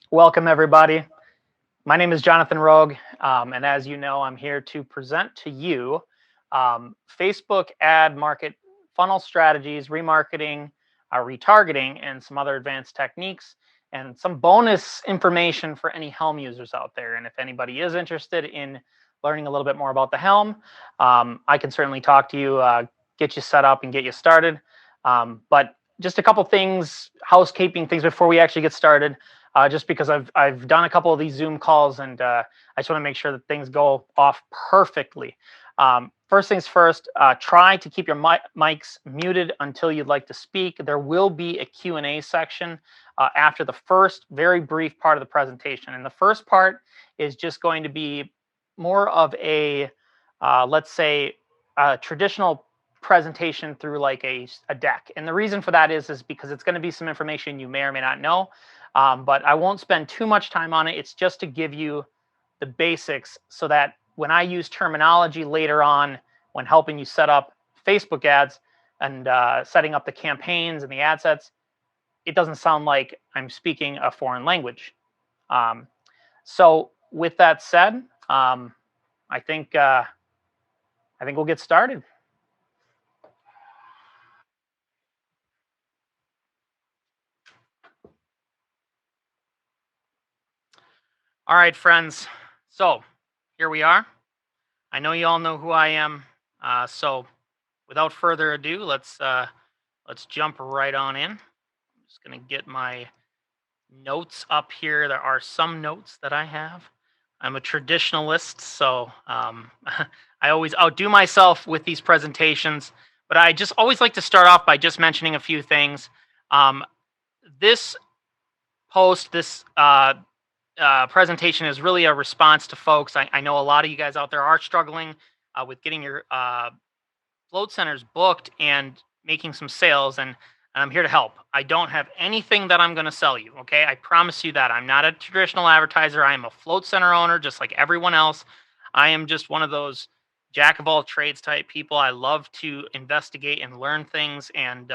Welcome, everybody. My name is Jonathan Rogue, and as you know, I'm here to present to you Facebook ad market funnel strategies, remarketing, retargeting, and some other advanced techniques, and some bonus information for any Helm users out there. And if anybody is interested in learning a little bit more about the Helm, I can certainly talk to you, get you set up, and get you started. But just a couple things, housekeeping things before we actually get started. Just because I've done a couple of these Zoom calls, and I just want to make sure that things go off perfectly. First things first, try to keep your mics muted until you'd like to speak. There will be a Q&A section after the first very brief part of the presentation. And the first part is just going to be more of a, let's say, a traditional presentation through like a deck. And the reason for that is because it's going to be some information you may or may not know. But I won't spend too much time on it. It's just to give you the basics so that when I use terminology later on when helping you set up Facebook ads and setting up the campaigns and the ad sets, it doesn't sound like I'm speaking a foreign language. So with that said, I think we'll get started. All right, friends. So here we are. I know you all know who I am. So without further ado, let's jump right on in. I'm just gonna get my notes up here. There are some notes that I have. I'm a traditionalist, so I always outdo myself with these presentations. But I just always like to start off by just mentioning a few things. This post, this presentation is really a response to folks. I know a lot of you guys out there are struggling with getting your float centers booked and making some sales, and I'm here to help. I don't have anything that I'm going to sell you, okay? I promise you that. I'm not a traditional advertiser. I am a float center owner just like everyone else. I am just one of those jack of all trades type people. I love to investigate and learn things, and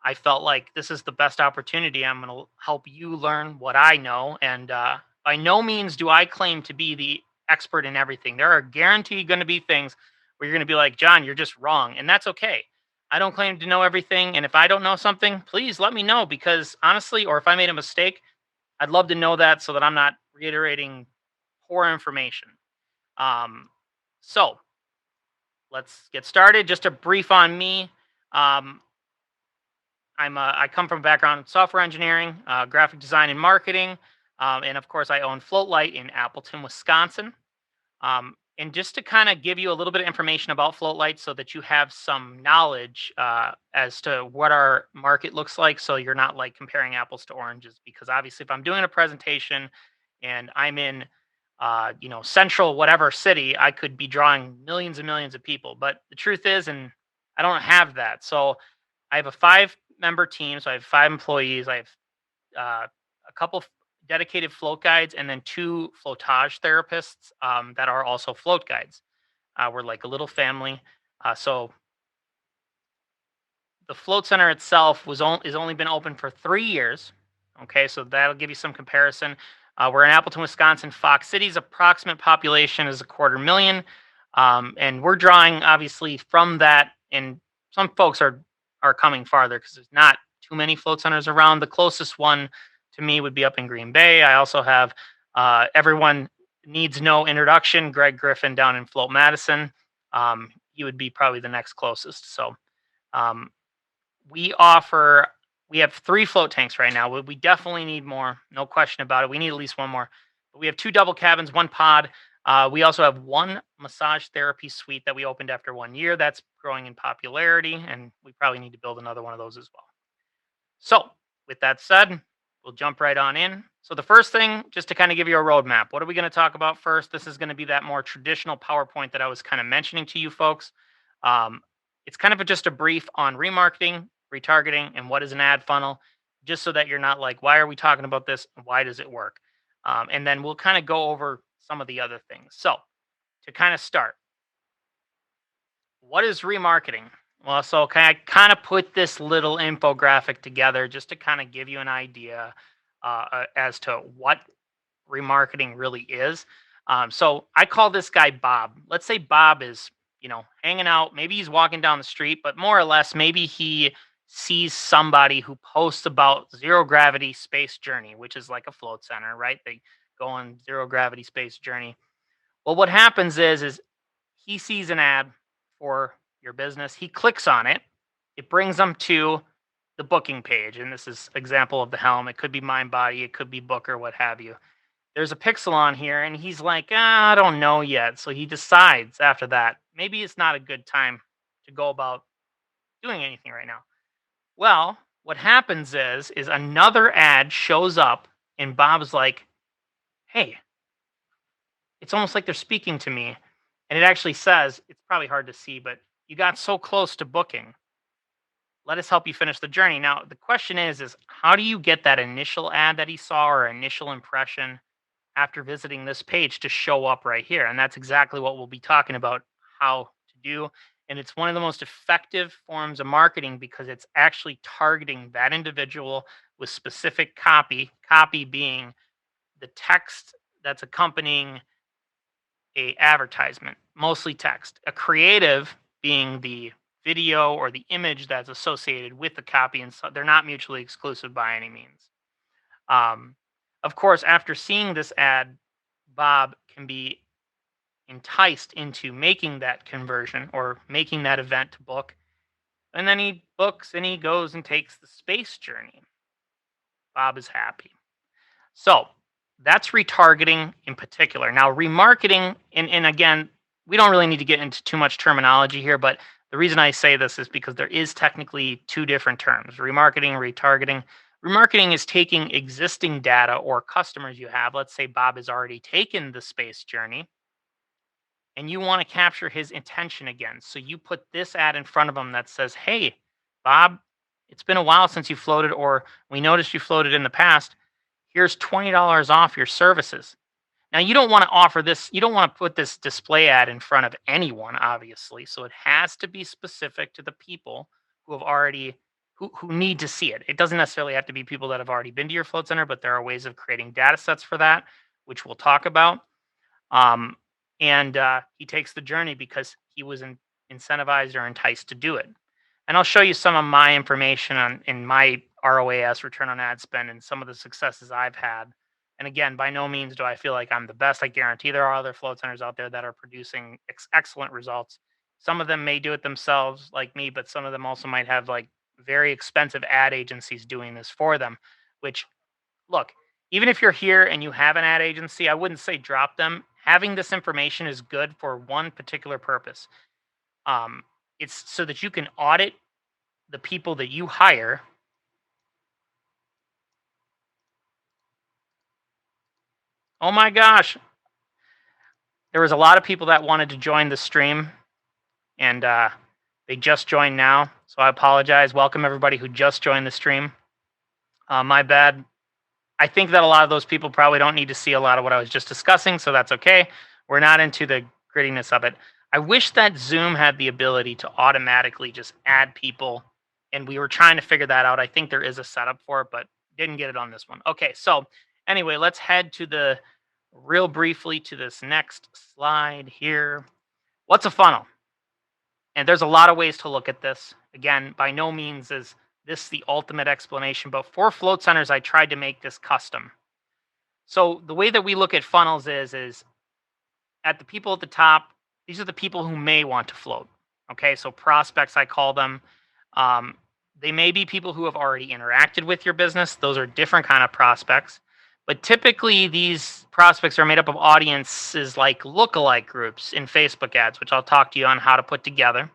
I felt like this is the best opportunity. I'm going to help you learn what I know, and by no means do I claim to be the expert in everything. There are guaranteed going to be things where you're going to be like, John, you're just wrong. And that's okay. I don't claim to know everything. And if I don't know something, please let me know, because honestly, or if I made a mistake, I'd love to know that so that I'm not reiterating poor information. So let's get started. Just a brief on me. I come from a background in software engineering, graphic design, and marketing. And of course, I own Floatlight in Appleton, Wisconsin. And just to kind of give you a little bit of information about Floatlight so that you have some knowledge as to what our market looks like, so you're not like comparing apples to oranges. Because obviously, if I'm doing a presentation and I'm in, central whatever city, I could be drawing millions and millions of people. But the truth is, and I don't have that. So I have a 5-member team. So I have 5 employees. I have a couple dedicated float guides, and then 2 flotage therapists that are also float guides. We're like a little family. So the float center itself is only been open for 3 years. Okay, so that'll give you some comparison. We're in Appleton, Wisconsin. Fox City's approximate population is 250,000, and we're drawing obviously from that. And some folks are coming farther because there's not too many float centers around. The closest one to me would be up in Green Bay. I also have everyone needs no introduction, Greg Griffin down in Float Madison. He would be probably the next closest. So um, we offer we have 3 float tanks right now. We definitely need more, no question about it. We need at least one more. But we have 2 double cabins, 1 pod. We also have 1 massage therapy suite that we opened after 1 year. That's growing in popularity, and we probably need to build another one of those as well. So, with that said, we'll jump right on in. So, the first thing, just to kind of give you a roadmap, what are we going to talk about first? This is going to be that more traditional PowerPoint that I was kind of mentioning to you folks. Um, it's kind of just a brief on remarketing, retargeting, and what is an ad funnel, just so that you're not like, why are we talking about this? And why does it work? And then we'll kind of go over some of the other things. So, to kind of start, what is remarketing? Well, so can I kind of put this little infographic together just to kind of give you an idea. as to what remarketing really is. So I call this guy Bob. Let's say Bob is, hanging out. Maybe he's walking down the street, but more or less, maybe he sees somebody who posts about zero gravity space journey, which is like a float center, right? They go on zero gravity space journey. Well, what happens is he sees an ad for your business. He clicks on it. It brings him to the booking page, and this is example of the Helm. It could be MindBody, it could be Booker, what have you. There's a pixel on here, and he's like, I don't know yet. So he decides after that, maybe it's not a good time to go about doing anything right now. Well, what happens is another ad shows up, and Bob's like, hey, it's almost like they're speaking to me. And it actually says, it's probably hard to see, but you got so close to booking. Let us help you finish the journey. Now, the question is how do you get that initial ad that he saw or initial impression after visiting this page to show up right here? And that's exactly what we'll be talking about how to do. And it's one of the most effective forms of marketing because it's actually targeting that individual with specific copy being the text that's accompanying a advertisement, mostly text. A creative being the video or the image that's associated with the copy, and so they're not mutually exclusive by any means. Um, of course, after seeing this ad, Bob can be enticed into making that conversion or making that event to book, and then he books and he goes and takes the space journey. Bob is happy. So that's retargeting in particular. Now, remarketing, and again, we don't really need to get into too much terminology here, but the reason I say this is because there is technically two different terms: remarketing, retargeting. Remarketing is taking existing data or customers you have. Let's say Bob has already taken the space journey and you want to capture his intention again. So you put this ad in front of him that says, hey, Bob, it's been a while since you floated, or we noticed you floated in the past. Here's $20 off your services. Now, you don't want to offer this, you don't want to put this display ad in front of anyone, obviously. So it has to be specific to the people who have already who need to see it. It doesn't necessarily have to be people that have already been to your float center, but there are ways of creating data sets for that, which we'll talk about. And he takes the journey because he was incentivized or enticed to do it. And I'll show you some of my information in my ROAS, return on ad spend, and some of the successes I've had. And again, by no means do I feel like I'm the best. I guarantee there are other float centers out there that are producing excellent results. Some of them may do it themselves, like me, but some of them also might have like very expensive ad agencies doing this for them. Which, look, even if you're here and you have an ad agency, I wouldn't say drop them. Having this information is good for one particular purpose. It's so that you can audit the people that you hire. Oh my gosh. There was a lot of people that wanted to join the stream, and they just joined now. So I apologize. Welcome everybody who just joined the stream. My bad. I think that a lot of those people probably don't need to see a lot of what I was just discussing, so that's okay. We're not into the grittiness of it. I wish that Zoom had the ability to automatically just add people, and we were trying to figure that out. I think there is a setup for it, but didn't get it on this one. Okay, so anyway, let's head to real briefly to this next slide here. What's a funnel? And there's a lot of ways to look at this. Again, by no means is this the ultimate explanation, but for float centers, I tried to make this custom. So the way that we look at funnels is at the people at the top, these are the people who may want to float. Okay, so prospects, I call them. They may be people who have already interacted with your business. Those are different kind of prospects. But typically, these prospects are made up of audiences like lookalike groups in Facebook ads, which I'll talk to you on how to put together.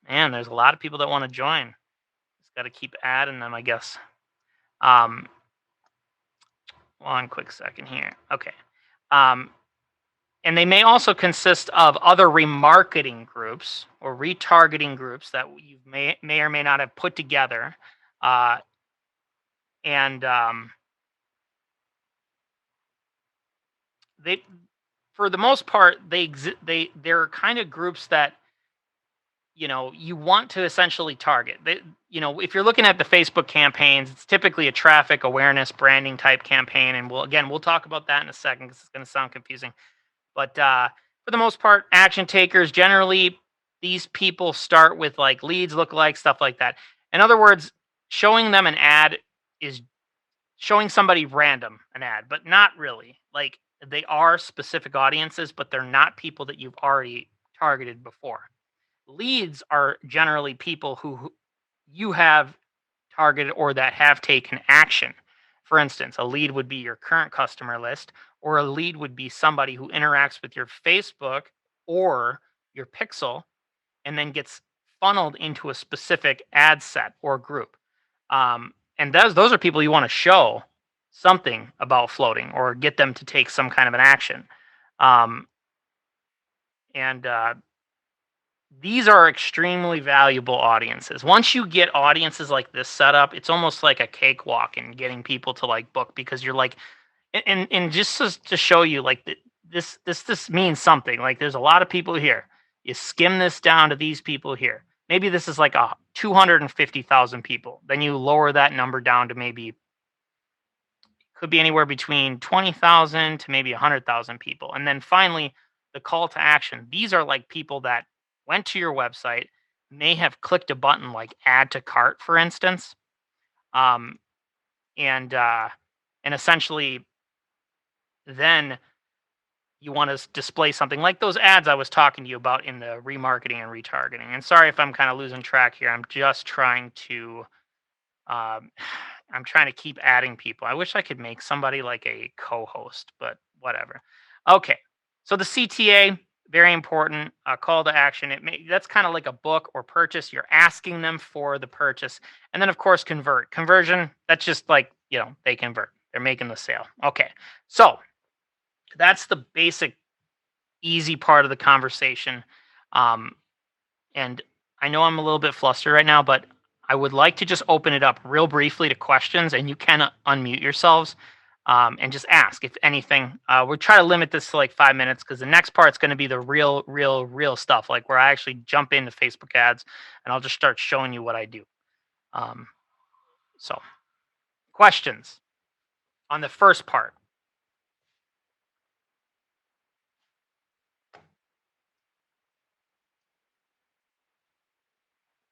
Man, there's a lot of people that want to join. Just got to keep adding them, I guess. One quick second here. Okay. And they may also consist of other remarketing groups or retargeting groups that you may or may not have put together. They, for the most part, they're kind of groups that you want to essentially target. If you're looking at the Facebook campaigns, it's typically a traffic awareness branding type campaign. And we'll talk about that in a second because it's going to sound confusing. But for the most part, action takers, generally, these people start with like leads, lookalike, stuff like that. In other words, showing them an ad is showing somebody random an ad, but not really. Like they are specific audiences, but they're not people that you've already targeted before. Leads are generally people who you have targeted or that have taken action. For instance, a lead would be your current customer list, or a lead would be somebody who interacts with your Facebook or your Pixel and then gets funneled into a specific ad set or group. And those are people you want to show something about floating or get them to take some kind of an action. And these are extremely valuable audiences. Once you get audiences like this set up, it's almost like a cakewalk in getting people to like book, because you're like, and just to show you like this means something. Like there's a lot of people here. You skim this down to these people here. Maybe this is like 250,000 people. Then you lower that number down to maybe, could be anywhere between 20,000 to maybe 100,000 people. And then finally, the call to action. These are like people that went to your website, may have clicked a button like add to cart, for instance, um, and essentially, then you want to display something like those ads I was talking to you about in the remarketing and retargeting. And sorry if I'm kind of losing track here. I'm just trying to I'm trying to keep adding people. I wish I could make somebody like a co-host, but whatever. Okay, so the CTA, very important. Call to action. That's kind of like a book or purchase. You're asking them for the purchase, and then of course conversion. That's just like they convert. They're making the sale. Okay, so that's the basic, easy part of the conversation. And I know I'm a little bit flustered right now, but I would like to just open it up real briefly to questions, and you can unmute yourselves and just ask if anything. We'll try to limit this to like 5 minutes because the next part's going to be the real stuff, like where I actually jump into Facebook ads and I'll just start showing you what I do. So, questions on the first part.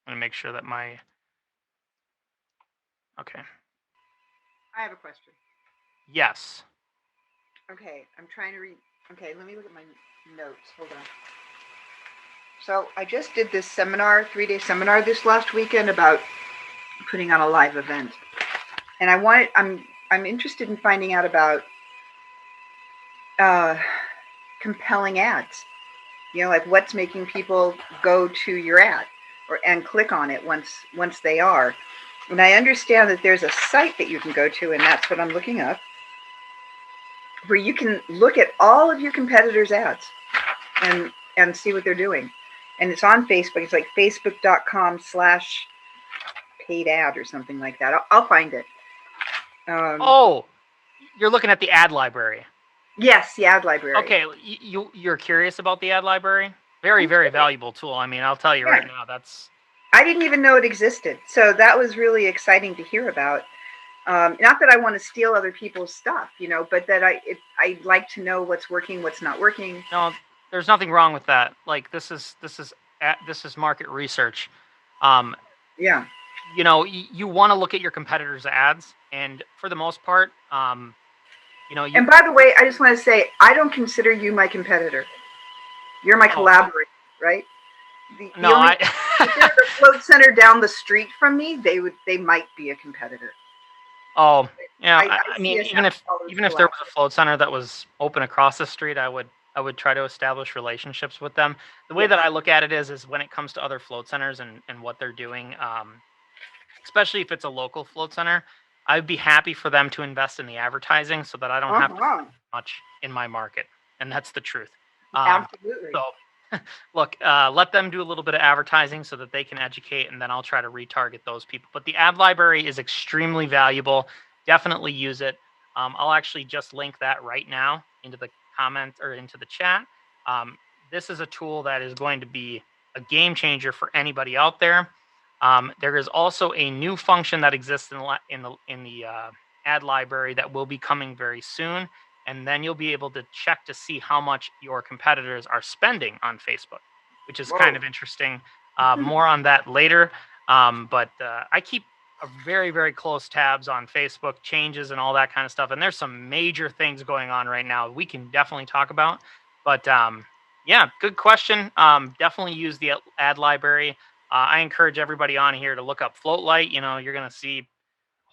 I'm going to make sure that okay. I have a question. Yes. Okay, I'm trying to read. Okay, let me look at my notes. Hold on. So I just did this seminar, 3-day seminar this last weekend about putting on a live event, and I'm interested in finding out about compelling ads. Like what's making people go to your ad and click on it once they are. And I understand that there's a site that you can go to, and that's what I'm looking up, where you can look at all of your competitors' ads and see what they're doing. And it's on Facebook. It's like facebook.com/paid ad or something like that. I'll find it. Oh, you're looking at the ad library. Yes, the ad library. Okay, you're curious about the ad library? Very, very valuable tool. I mean, I'll tell you right now, I didn't even know it existed. So that was really exciting to hear about. Not that I want to steal other people's stuff, but that I like to know what's working, what's not working. No, there's nothing wrong with that. Like this is market research. Yeah. You want to look at your competitors' ads, and for the most part, and by the way, I just want to say I don't consider you my competitor. You're my collaborator, right? If there's a float center down the street from me, they might be a competitor. Oh, yeah. I mean, even if there was a float center that was open across the street, I would try to establish relationships with them. The way that I look at it is when it comes to other float centers and what they're doing, especially if it's a local float center, I'd be happy for them to invest in the advertising so that I don't have to spend much in my market. And that's the truth. Absolutely. So, look, let them do a little bit of advertising so that they can educate, and then I'll try to retarget those people. But the ad library is extremely valuable. Definitely use it. I'll actually just link that right now into the comments or into the chat. This is a tool that is going to be a game changer for anybody out there. There is also a new function that exists in the ad library that will be coming very soon, and then you'll be able to check to see how much your competitors are spending on Facebook, which is kind Whoa. of interesting. More on that later. But I keep a very close tabs on Facebook changes and all that kind of stuff, and there's some major things going on right now we can definitely talk about. But yeah, good question. Definitely use the ad library. I encourage everybody on here to look up Floatlight. You know, you're going to see a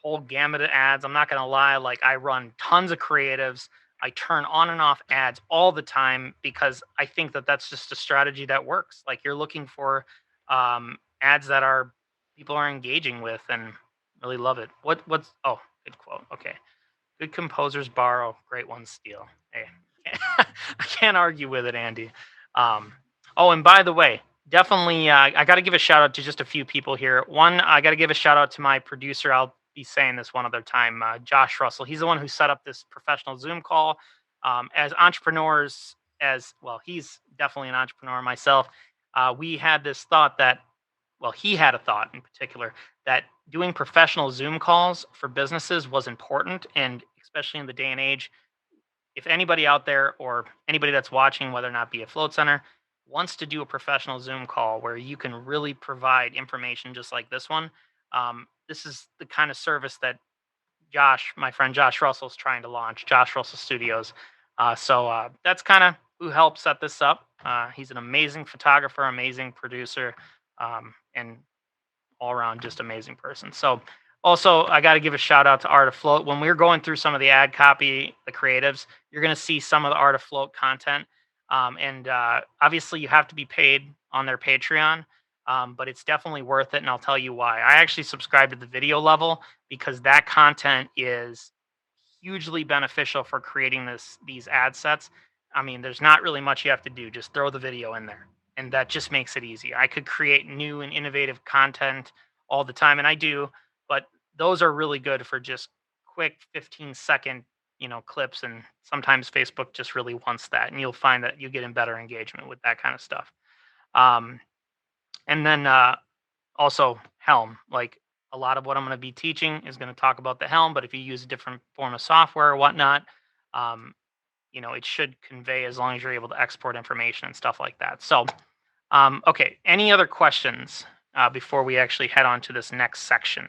whole gamut of ads. I'm not going to lie. Like, I run tons of creatives. I turn on and off ads all the time because I think that that's just a strategy that works. Like, you're looking for ads that are people are engaging with and really love it. What's oh, good quote. Okay. Good composers borrow, great ones steal. Hey, I can't argue with it, Andy. Oh, and by the way, definitely, I got to give a shout out to just a few people here. One, I got to give a shout out to my producer. I'll be saying this one other time, Josh Russell. He's the one who set up this professional Zoom call. As entrepreneurs, as well, he's definitely an entrepreneur myself. We had this thought that, well, he had a thought in particular that doing professional Zoom calls for businesses was important. And especially in the day and age, if anybody out there or anybody that's watching, whether or not be a float center, wants to do a professional Zoom call where you can really provide information just like this one, this is the kind of service that Josh, my friend Josh Russell, is trying to launch, Josh Russell Studios. So that's kind of who helped set this up. He's an amazing photographer, amazing producer, and all around just amazing person. So also I got to give a shout out to Art of Float. When we were going through some of the ad copy, the creatives, you're going to see some of the Art of Float content. And obviously you have to be paid on their Patreon, but it's definitely worth it. And I'll tell you why. I actually subscribe to the video level because that content is hugely beneficial for creating these ad sets. I mean, there's not really much you have to do. Just throw the video in there, and that just makes it easy. I could create new and innovative content all the time, and I do, but those are really good for just quick 15-second, clips, and sometimes Facebook just really wants that, and you'll find that you get in better engagement with that kind of stuff. Um, and then also Helm, like a lot of what I'm going to be teaching is going to talk about the Helm, but if you use a different form of software or whatnot, um, it should convey as long as you're able to export information and stuff like that. So, okay, any other questions before we actually head on to this next section?